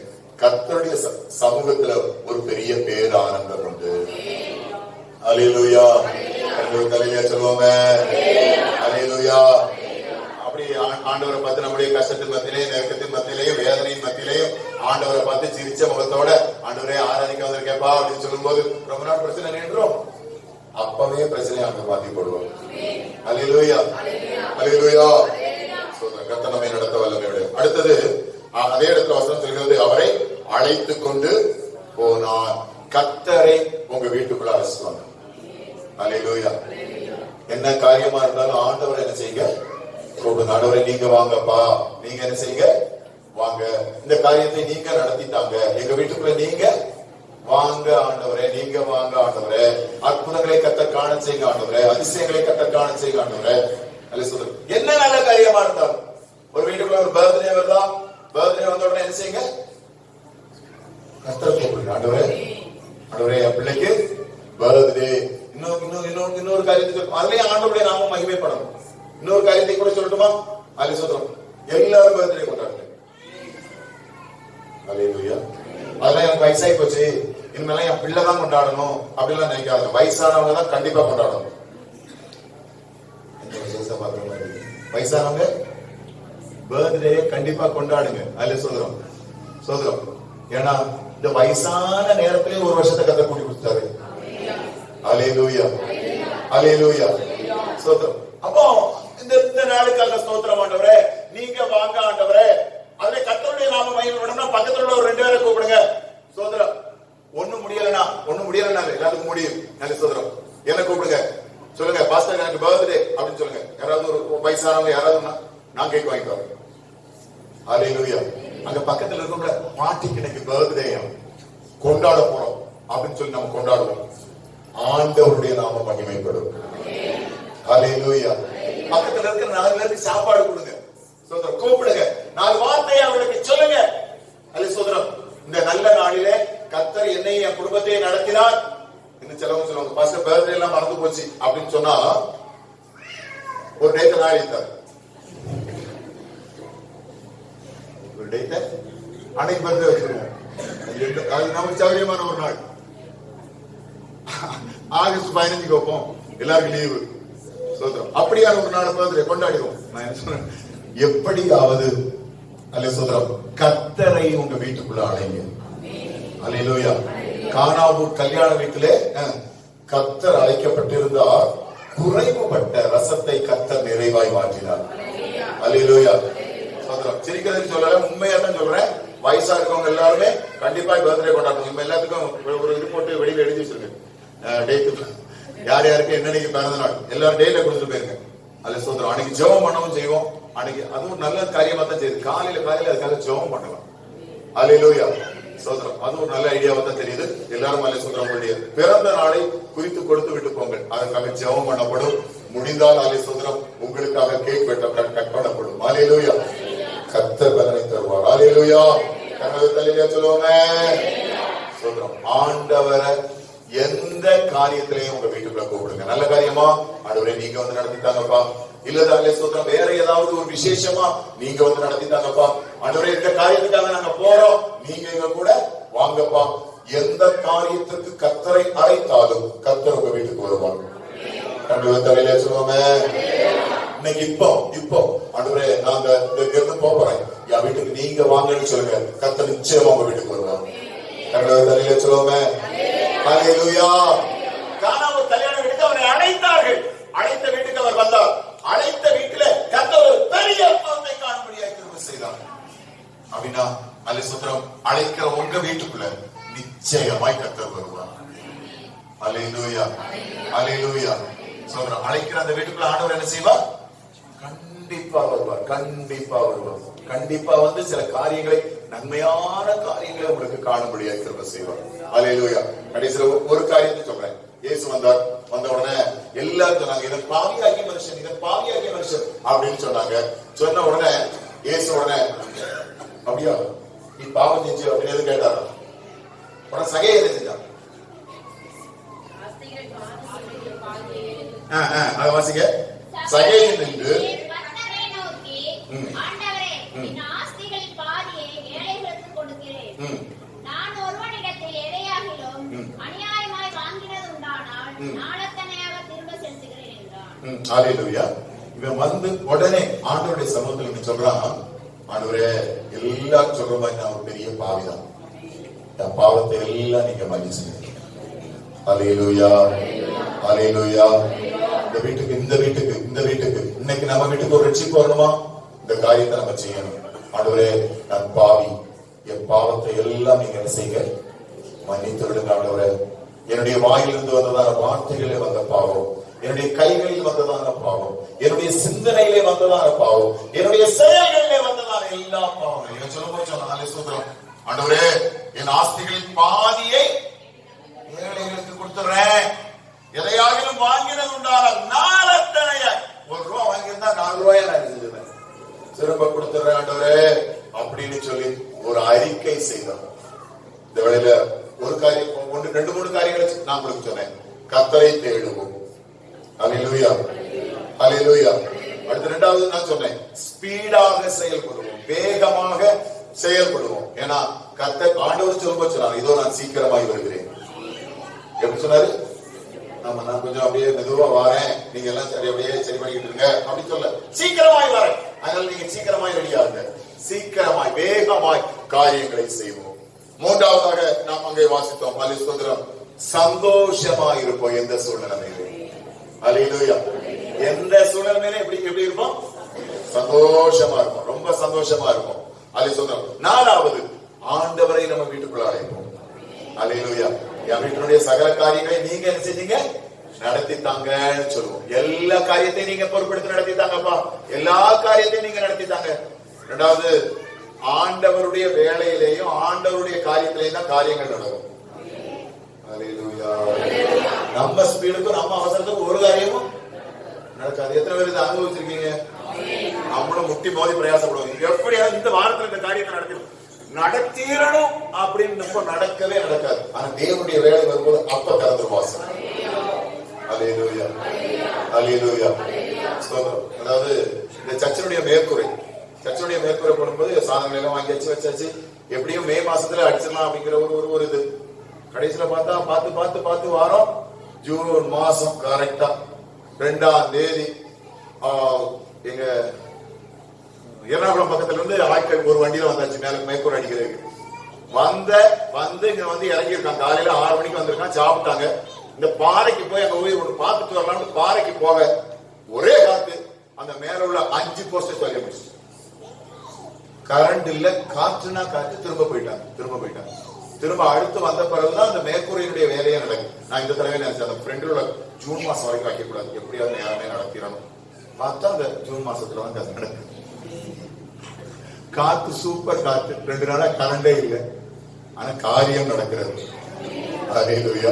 கர்த்தருடைய சமூகத்துல ஒரு பெரிய பேரானந்தம் உண்டு. அல்லேலூயா. தலையில சொல்லுவாங்க. அல்லேலூயா. அப்படி ஆண்டவரை பார்த்து நம்முடைய கஷ்டத்தின் மத்தியிலேயும், நெருக்கத்தின் மத்தியிலேயும், வேதனையின் மத்தியிலேயும் ஆண்டவரை பார்த்து சிரிச்ச முகத்தோட ஆண்டவரே ஆராதிக்க வந்திருக்கேப்பா அப்படின்னு சொல்லும் போது ரொம்ப நாள் பிரச்சனை நின்றோம். அப்பவே பிரச்சனையை அங்க மாத்தி போடுவோம். அல்லேலூயா, அல்லேலூயா. கர்த்தர் நம்மை நடத்த வல்லமையுடைய. அடுத்தது அதே இடத்துல வசனம் சொல்கிறது, அவரை அழைத்து கொண்டு போனார். கர்த்தரை உங்க வீட்டுக்குள்ள அழைச்சுவாங்க. அல்லேலூயா. என்ன காரியமா இருந்தாலும் ஆண்டவரை என்ன செய்யுங்க, கூப்பிடுங்க. ஆண்டவரை நீங்க வாங்கப்பா, நீங்க என்ன செய்யுங்க, வாங்க, இந்த காரியத்தை நீங்க நடத்திட்டாங்க, எங்க வீட்டுக்குள்ள நீங்க வாங்க ஆண்டவரே, நீங்க வாங்க ஆண்டவரே, அற்புதங்களை கர்த்தர் காண செய்யுங்க ஆண்டவரே, அதிசயங்களை கர்த்தர் காண செய்யுங்க ஆண்டவரே. என்ன நல்ல காரியமா இருந்தாலும் ஒரு வீட்டுக்குள்ள ஒரு பர்த்டே வருதா, பர்த்டே வந்த உடனே என்ன செய்யுங்க, கர்த்தரை கூப்பிடுங்க. ஆண்டவரே, ஆண்டவரே என் பிள்ளைக்கு பர்த்டே. இன்னொரு காரியத்துக்கு அதுலயும் ஆண்டவருடைய நாம மகிமைப்படணும். இன்னொரு காரியத்தை கூட சொல்லட்டுமா? அல்ல சொல்றோம், எல்லாரும் பர்த்டே கொண்டாடுங்க. அல்லேலூயா. அதெல்லாம் எனக்கு வயசாகி போச்சு, இனிமேலாம் என் பிள்ளை தான் கொண்டாடணும் அப்படிலாம் நினைக்காத. வயசானவங்க தான் கண்டிப்பா கொண்டாடணும். வயசானவங்க பர்த்டே கண்டிப்பா கொண்டாடுங்க. அல்ல சொல்றோம் சொல்றோம். ஏன்னா இந்த வயசான நேரத்திலே ஒரு வருஷத்தை கர்த்தர் கூட்டி கொடுத்தாரு. அல்லேலூயா, அல்லேலூயா, ஸ்தோத்திரம். அப்போ இந்த நாளுக்காக ஸ்தோத்திரம் ஆண்டவரே, நீங்க வாங்க ஆண்டவரே. அதுல கர்த்தருடைய நாம மகிமைப்படணும்னா பக்கத்துல உள்ள ஒரு 2 பேரை கூப்பிடுங்க. ஸ்தோத்திரம். ஒண்ணு முடியலனா எல்லாத்துக்கும் முடியும். நல்ல ஸ்தோத்திரம். என்ன கூப்பிடுங்க, சொல்லுங்க, பாஸ்டர் எனக்கு பர்த்டே அப்படின்னு சொல்லுங்க. யாராவது ஒரு வயசானவங்க யாராவது நான் கேக் வாங்கிட்டு வரேன். அல்லேலூயா. அங்க பக்கத்துல இருக்கவங்க பாட்டிக்கு எனக்கு பர்த்டே கொண்டாட போறோம் அப்படின்னு சொல்லி நம்ம கொண்டாடுவோம். ஆண்டவருடைய நாம மகிமைப்படும். அல்லேலூயா. பக்கத்துல இருக்கிற 4 பேருக்கு சாப்பாடு கொடுங்க. சோதரம் கூப்பிடுங்க, 4 வார்த்தையை அவங்களுக்கு சொல்லுங்க. அல்ல சோதரம், இந்த நல்ல நாளிலே கர்த்தர் என்னை என் குடும்பத்தை நடத்தினார். இன்னும் சிலவங்க சொல்லுவாங்க, பாஸ்டர் பர்த்டே எல்லாம் மறந்து போச்சு அப்படின்னு சொன்னா ஒரு டேட்ட நாள் இருந்தார். ஒரு டேட்ட அன்னைக்கு பர்த்டே வச்சிருவோம். அது நமக்கு சௌகரியமான ஒரு நாள். ஆகஸ்ட் 15 வைப்போம், எல்லாருக்கும் லீவு. சோதரம் அப்படியான ஒரு நாள் பர்த்டே கொண்டாடிடுவோம். நான் என்ன சொன்னேன், எப்படியாவது அல்ல சோதரம் கர்த்தரை உங்க வீட்டுக்குள்ள அழைங்க. அல்லேலூயா. கானாவூர் கல்யாண வீட்டிலே கர்த்தர் அழைக்கப்பட்டிருந்தார். குறைவுபட்ட ரசத்தை கர்த்தர் நிறைவாய் மாற்றினார். அல்லேலூயா. சோதரம் சிரிக்கிறதுன்னு சொல்லல, உண்மையா தான் சொல்றேன். வயசா இருக்கவங்க எல்லாருமே கண்டிப்பா பர்த்டே கொண்டாடணும். இப்ப எல்லாத்துக்கும் ஒரு இது போட்டு வெளியில எழுதி வச்சிருக்கேன் டேட்டு, யார் யாருக்கு என்னன்னைக்கு பிறந்த நாள் எல்லாரும் டேட்ல கொடுத்துட்டு போயிருங்க. அல்ல சோதரம் அன்னைக்கு ஜெபம் பண்ணவும் செய்வோம். அன்னைக்கு அதுவும் நல்ல காரியமா தான் செய்யுது. காலையில அதுக்காக ஜெபம் பண்ணலாம். அல்லேலூயா. சோதரம் அது ஒரு நல்ல ஐடியாவா தான் தெரியுது. எல்லாரும் அல்ல சோதரம் உங்களுடைய பிறந்த நாளை குறித்து கொடுத்து விட்டு போங்கள். அதற்காக ஜெபம் பண்ணப்படும். முடிந்தால் அல்ல சோதரம் உங்களுக்காக கேக் கட் பண்ணப்படும். அல்லேலூயா. கர்த்தர் பலனை தருவார். அல்லேலூயா. கர்த்தர் சொல்லுவாங்க. சோதரம் ஆண்டவரை எந்த காரியத்திலையும் உங்க வீட்டுக்குள்ள கூப்பிடுங்க. நல்ல காரியமா, ஆண்டவரே நீங்க வந்து நடத்திட்டாங்கப்பா, இல்ல சோதரம் வேற ஏதாவது ஒரு விசேஷமா நீங்க வந்து நடத்திட்டாங்கப்பா, ஆண்டவரே இந்த காரியத்துக்காக நாங்க போறோம், நீங்க எங்க கூட வாங்கப்பா. எந்த காரியத்துக்கு கர்த்தரை அழைத்தாலும் கர்த்தர் உங்க வீட்டுக்கு வருவாங்க. தலையில சொல்லுவாங்க. இன்னைக்கு இப்போ ஆண்டவரே நாங்க இருந்து போறேன், என் வீட்டுக்கு நீங்க வாங்கன்னு சொல்லுங்க, கர்த்தர் நிச்சயமா உங்க வீட்டுக்கு வருவாங்க. தலையில சொல்லுவாங்க. அல்லேலூயா. கானாவூர் கல்யாண வீட்டுக்கு அவரை அழைத்தார்கள். அழைத்த வீட்டுக்கு அவர் வந்தார். அழைத்த வீட்டிலே கர்த்தர் ஒரு பெரிய அற்புதத்தை காணும்படியாக கிருபை செய்தார். அப்படின்னா அல்ல சோதரம் அழைக்கிற உங்க வீட்டுக்குள்ள நிச்சயமாய் கர்த்தர் வருவார். அல்லேலூயா, அல்லேலூயா. சோதரம் அழைக்கிற அந்த வீட்டுக்குள்ள ஆண்டவர் என்ன செய்வார்? கண்டிப்பா வருவார், கண்டிப்பா வருவார். கண்டிப்பா வந்து சில காரியங்களை, நன்மையான காரியங்களை உங்களுக்கு காணும்படியாக கிருபை செய்வார். அல்லேலூயா. கடைசியில ஒரு காரியத்தை சொல்றேன். இயேசு வந்தார். வந்த உடனே எல்லாரும் சொன்னாங்க, இதன் பாவியாகிய மனுஷன், இதன் பாவியாகிய மனுஷன் அப்படின்னு சொன்னாங்க. சொன்ன உடனே இயேசு உடனே அப்படியா நீ பாவம் செஞ்சு அப்படின்னு கேட்டாரா? உடனே சகையை என்ன செஞ்சார்? அதை வாசிக்க. சகையை நின்று இவன் வந்து உடனே ஆண்டவருடைய சமூகத்தில் சொல்றான், ஆண்டவரே எல்லாரும் சொல்ற மாதிரி நான் ஒரு பெரிய பாவிதான், என் பாவத்தை எல்லாம் நீங்க மன்னிச்சுங்க. அல்லேலூயா, அல்லேலூயா. இந்த வீட்டுக்கு இன்னைக்கு நம்ம வீட்டுக்கு ஒரு ரட்சிப்பு வரணுமா? இந்த காரியத்தை நம்ம செய்யணும். ஆண்டவரே நான் பாவி, என் பாவத்தை எல்லாம் நீங்க என்ன செய்யுங்க, மன்னித்து விடுங்க ஆண்டவரே. என்னுடைய வாயிலிருந்து வந்ததான வார்த்தைகளே வந்த பாவம், என்னுடைய கைகளில் வந்ததான பாவம், என்னுடைய சிந்தனையிலே வந்ததான பாவம், என்னுடைய செயல்களிலே வந்ததான எல்லா பாவம் என்ன சொல்லும்போது சொன்னாலே சூத்திரம், ஆண்டவரே என் ஆஸ்திகளின் பாதியை ஏழைகளுக்கு கொடுத்துறேன். எதையாகிலும் வாங்கினது உண்டானால் நாளத்தனைய ₹1 வாங்கியிருந்தா ₹4 நான் செஞ்சுறேன், திரும்ப கொடுத்துறேன் ஆண்டவரே அப்படின்னு சொல்லி ஒரு அறிக்கை செய்தோம். இந்த வேளையில ஒரு காரியம், 2-3 காரியங்களை நான் உங்களுக்கு சொன்னேன். கர்த்தரை தேடுவோம். ஹல்லேலூயா, ஹல்லேலூயா. அடுத்து 2வது நான் சொன்னேன், ஸ்பீடாக செயல்படுவோம், வேகமாக செயல்படுவோம். ஏன்னா கர்த்தர் ஆண்டவர் சொல்லும்போது சொன்னார், இதோ நான் சீக்கிரமாய் வருகிறேன். எப்படி சொன்னாரு? நான் கொஞ்சம் அப்படியே மெதுவா வரேன், நீங்க எல்லாம் சரி அப்படியே சரி பண்ணிக்கிட்டு இருங்க அப்படின்னு சொல்ல, சீக்கிரமாய் வரேன். அதனால நீங்க சீக்கிரமாய் ரெடியாகுங்க, சீக்கிரமாய் வேகமாய் காரியங்களை செய்வோம். 3வதாக நாம் அங்கே வாசித்தோம், ஹல்லேலூயா, சந்தோஷமாய் இருப்போம் எந்த சூழ்நிலையிலும். ஹல்லேலூயா. எந்த சூழ்நிலையிலும் எப்படி இருப்போம்? சந்தோஷமா இருப்போம், ரொம்ப சந்தோஷமா இருப்போம். ஹல்லேலூயா. 4வது, ஆண்டவரை நம்ம வீட்டுக்குள்ள அழைப்போம். ஹல்லேலூயா. என் வீட்டினுடைய சகல காரியங்களை நீங்க என்ன செஞ்சீங்க? நடத்தித்தாங்கன்னு சொல்லுவோம். எல்லா காரியத்தையும் நீங்க பொறுப்பெடுத்து நடத்தித்தாங்கப்பா, எல்லா காரியத்தையும் நீங்க நடத்தித்தாங்க. 2வது, ஆண்டவருடைய வேலையிலேயும் ஆண்டவருடைய காரியத்திலேயும் தான் காரியங்கள் நடக்கும். ஹல்லேலூயா. நம்ம ஸ்பீடுக்கும் நம்ம அவசரத்துக்கும் ஒரு காரியமும் நடக்காது. எத்தனை பேர் இதை அனுபவிச்சிருக்கீங்க? நம்மளும் முட்டி மோதி பிரயாசப்படுவோம், எப்படியாவது இந்த வாரத்தில் இந்த காரியத்தை நடத்தீரணும் அப்படின்னு நடக்கவே நடக்காது. ஆனா தேவனுடைய வேலை வரும்போது அப்ப திறந்து வாசல். ஹல்லேலூயா, ஹல்லேலூயா. அதாவது இந்த சர்ச்சினுடைய மேற்கூரை போடும்போது சாதனங்கள் எல்லாம் வாங்கி வச்சாச்சு, எப்படியும் மே மாசத்துல அடிச்சிடலாம் அப்படிங்கிற ஒரு இது. கடைசியில பார்த்து வாரம் ஜூன் மாசம் கரெக்டா 2ஆம் தேதி எங்க எர்ணாகுளம் பக்கத்துல இருந்து ஆட்கள் ஒரு வண்டியில வந்தாச்சு, மேல மேற்கூரை அடிக்கிறதுக்கு வந்து இங்க வந்து இறங்கி இருக்காங்க. காலையில 6 மணிக்கு வந்திருக்கான், சாப்பிட்டாங்க. இந்த பாறைக்கு போய் அங்க போய் ஒண்ணு பார்த்துட்டு வரலாம்னு பாறைக்கு போக ஒரே காத்து, அந்த மேல உள்ள 5 போஸ்டர் சொல்லி முடிச்சு, கரண்ட் இல்ல, காற்றுனா காற்று, திரும்ப போயிட்டாங்க. திரும்ப அடுத்து வந்த பிறகுதான் அந்த மேற்கூரையினுடைய வேலையே நடக்கும். நான் இந்த தடவை நினைச்சேன், அந்த ஃப்ரெண்டுல ஜூன் மாசம் வரைக்கும் வைக்கக்கூடாது, எப்படியாவது நேரமே நடத்திடணும். பார்த்தா அந்த ஜூன் மாசத்துல வந்து அது நடக்குது. காத்து சூப்பர் காத்து, 2 நாளா கரண்டே இல்லை, ஆனா காரியம் நடக்கிறது. ஹல்லேலூயா.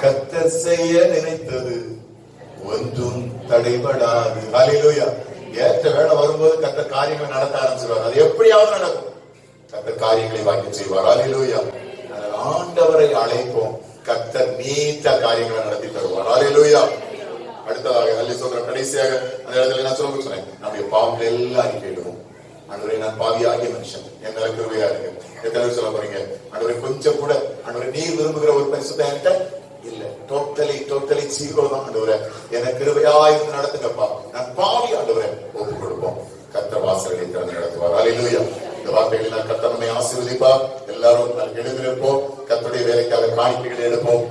கர்த்தர் செய்ய நினைத்தது ஒன்றும் தடைபடாது. ஹல்லேலூயா. ஏற்ற வேலை வரும்போது கர்த்தர் காரியங்களை நடத்த ஆரம்பிச்சிருவார். அது எப்படியாவது நடக்கும், கர்த்தர் காரியங்களை வாங்கி செய்வார். ஹல்லேலூயா. ஆண்டவரை அழைப்போம், கர்த்தர் நீட்ட காரியங்களை நடத்தி தருவார். ஹல்லேலூயா. அடுத்ததாக ஹல்லேலூயா. கடைசியாக அந்த இடத்துல நான் சொன்னேன், நம்முடைய பாவங்களை எல்லாம் அறிக்கையிடுவோம். ஆண்டவரே, நான் பாவியாகிய மனுஷன், என் மேல கிருபையா இருக்கு. எத்தனை பேர் சொல்ல போறீங்க? ஆண்டவரே, கொஞ்சம் கூட ஆண்டவரே நீர் விரும்புகிற ஒரு பரிசுத்தம் என்கிட்ட இல்ல, டோட்டலி சீரோ தான். ஆண்டவரே, எனக்கு கிருபையா இருந்து நடத்துங்கப்பா, நான் பாவி ஆண்டவரே ஒப்பு கொடுப்போம். கர்த்தர் வாசல்களை திறந்து நடத்துவார். ஹல்லேலூயா. இந்த வார்த்தைகளை நான் கர்த்தர் நம்மை ஆசீர்வதிப்பார். எல்லாரும் எழுந்திருப்போம், கர்த்தருடைய வேலைக்காக காணிக்கைகளை எடுப்போம்.